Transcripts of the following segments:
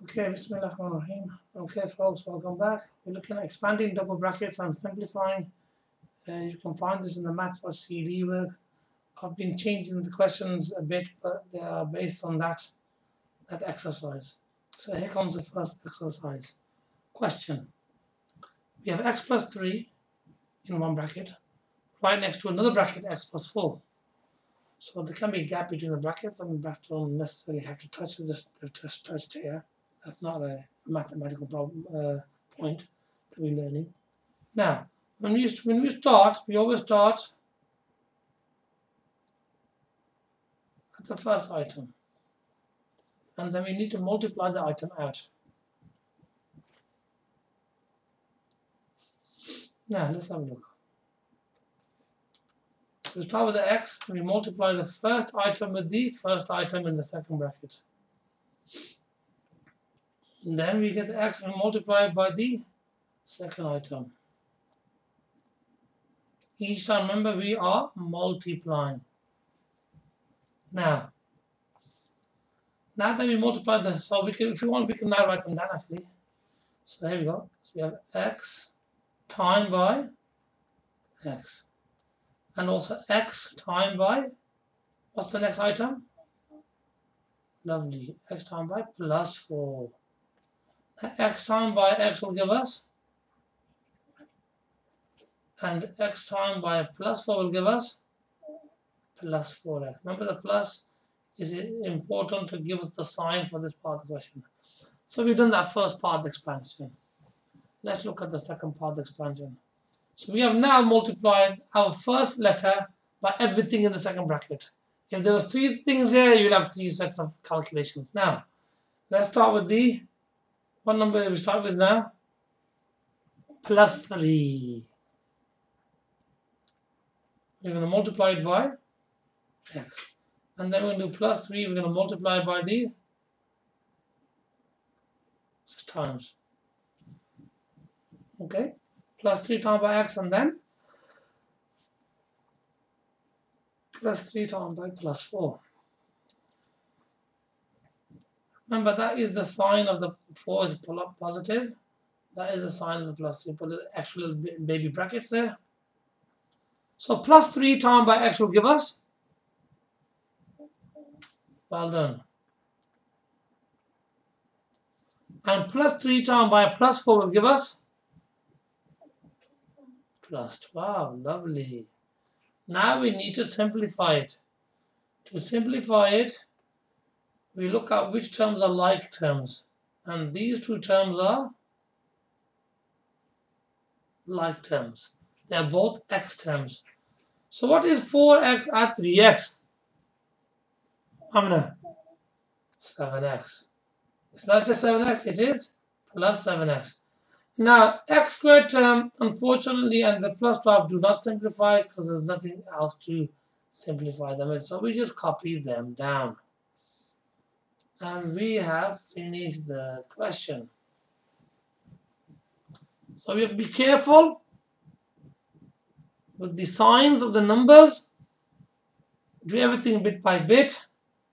Okay, Bismillahirrahmanirrahim. Okay, folks, welcome back. We're looking at expanding double brackets and simplifying. You can find this in the Maths.cd work. I've been changing the questions a bit, but they are based on that exercise. So here comes the first exercise. Question. We have x plus 3 in one bracket, right next to another bracket, x plus 4. So there can be a gap between the brackets, and brackets don't necessarily have to touch this. They're just touched here. That's not a mathematical problem point that we're learning. Now, when we start, we always start at the first item, and then we need to multiply the item out. Now, let's have a look. We start with the x, and we multiply the first item with the first item in the second bracket. And then we get the x and multiply it by the second item. Each time, remember, we are multiplying. Now that we multiply the, so we can, if you want, we can now write them down actually. So here we go. So we have x times by x, and also x times by, what's the next item? Lovely, x times by plus 4. X times by x will give us, and x times by plus 4 will give us plus 4x. Remember, the plus is important to give us the sign for this part of the question. So we've done that first part of the expansion. Let's look at the second part of the expansion. So we have now multiplied our first letter by everything in the second bracket. If there was 3 things here, you'll have 3 sets of calculations. Now, let's start with the, what number do we start with now? Plus 3. We're going to multiply it by x. And then we're going to do plus 3. We're going to multiply by the times. Okay, plus 3 times by x, and then plus 3 times by plus 4. Remember, that is the sign of the 4 is positive. That is the sign of the plus 3. Put the actual baby brackets there. So plus 3 times by x will give us, well done. And plus 3 times by plus 4 will give us plus 12. Lovely. Now we need to simplify it. To simplify it, we look at which terms are like terms. And these 2 terms are like terms. They are both x terms. So what is 4x at 3x? Amna? 7x. It's not just 7x, it is plus 7x. Now, x squared term, unfortunately, and the plus 12 do not simplify because there's nothing else to simplify them with. So we just copy them down. And we have finished the question. So we have to be careful with the signs of the numbers. Do everything bit by bit.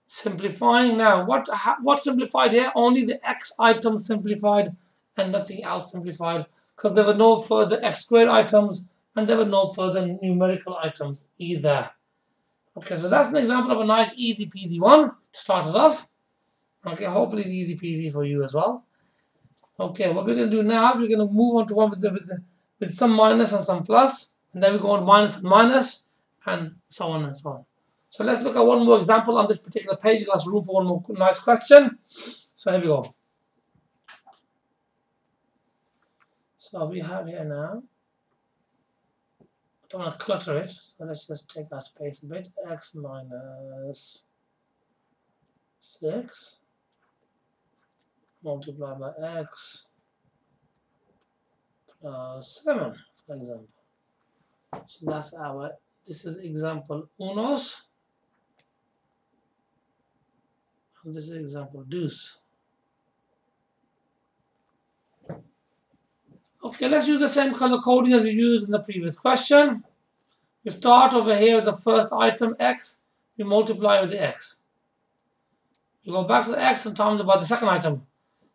Simplifying now. What simplified here? Only the x item simplified and nothing else simplified, because there were no further x squared items and there were no further numerical items either. Okay, so that's an example of a nice easy peasy one to start us off. Okay, hopefully it's easy peasy for you as well. Okay, what we're going to do now, we're going to move on to one with some minus and some plus, and then we go on minus and minus, and so on and so on. So let's look at one more example on this particular page. There's room for one more nice question. So here we go. So we have here now, I don't want to clutter it, so let's just take our space a bit. X minus 6 multiplied by x plus 7, for example. So that's our, this is example unos, and this is example dos. Okay, let's use the same color coding as we used in the previous question. We start over here with the first item, x. We multiply with the x. We go back to the x and times it by the second item.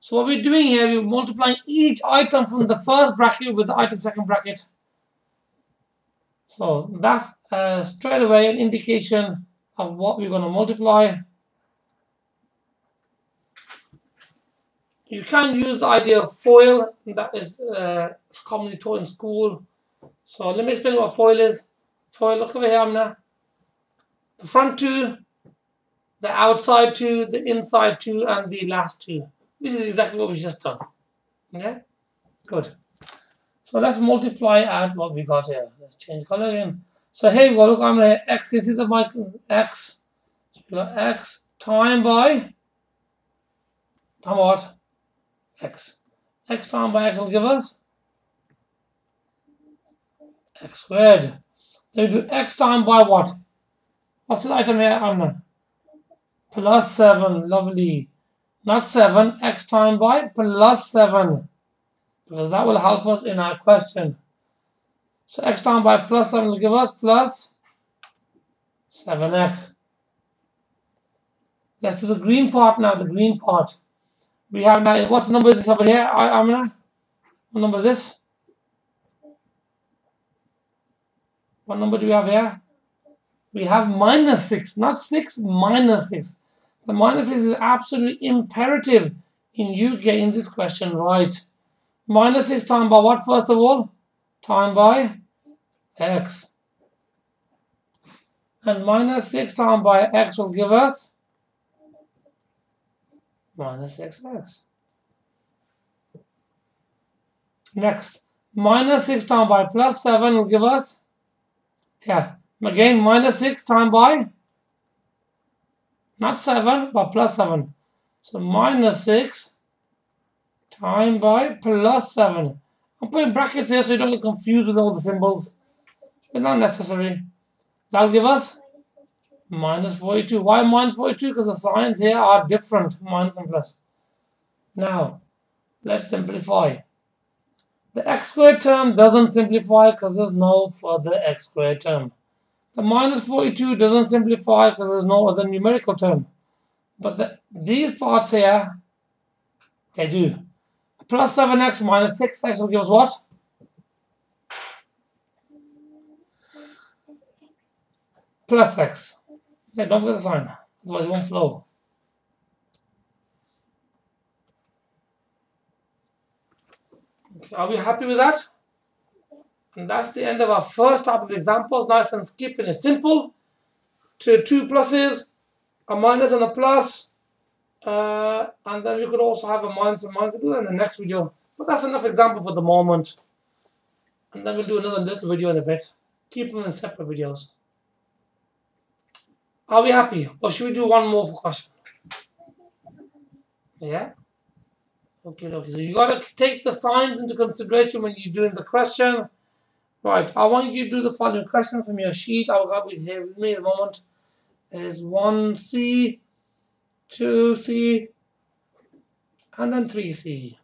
So what we're doing here, we're multiplying each item from the first bracket with the item second bracket. So that's straight away an indication of what we're going to multiply. You can use the idea of FOIL, that is commonly taught in school. So let me explain what FOIL is. FOIL, look over here, Amna. The front two, the outside two, the inside two, and the last two. This is exactly what we just done. Okay, good. So let's multiply out what we got here. Let's change color again. So here we go. Look, I'm gonna x. You see the mic x. So we got x time by what? X. X time by x will give us x squared. So we do x time by what? What's the item here, Amna? Plus 7. Lovely. Not 7. X time by plus 7. Because that will help us in our question. So x time by plus 7 will give us plus 7x. Let's do the green part now, the green part. We have now, what number is this over here, Amina? What number is this? What number do we have here? We have minus 6, not 6, minus 6. The minus 6 is absolutely imperative in you getting this question right. Minus 6 times by what, first of all? Time by x. And minus 6 times by x will give us minus xx. Next, minus 6 times by plus 7 will give us, again, minus 6 times by, not 7, but plus 7. So minus 6 times by plus 7. I'm putting brackets here so you don't get confused with all the symbols. It's not necessary. That'll give us minus 42. Why minus 42? Because the signs here are different, minus and plus. Now, let's simplify. The x squared term doesn't simplify because there's no further x squared term. The minus 42 doesn't simplify because there's no other numerical term. But these parts here, they do. Plus 7x minus 6x will give us what? Plus x. Okay, don't forget the sign, otherwise it won't flow. Okay, are we happy with that? And that's the end of our first type of examples. Nice and skip, and it's simple. To 2 pluses, a minus and a plus. And then we could also have a minus and minus. We'll do that in the next video. But that's enough example for the moment. And then we'll do another little video in a bit. Keep them in separate videos. Are we happy? Or should we do one more for question? Yeah? Okay. So you got to take the signs into consideration when you're doing the question. Right. I want you to do the following questions from your sheet. I've got it here with me at the moment. Is 1C, 2C, and then 3C.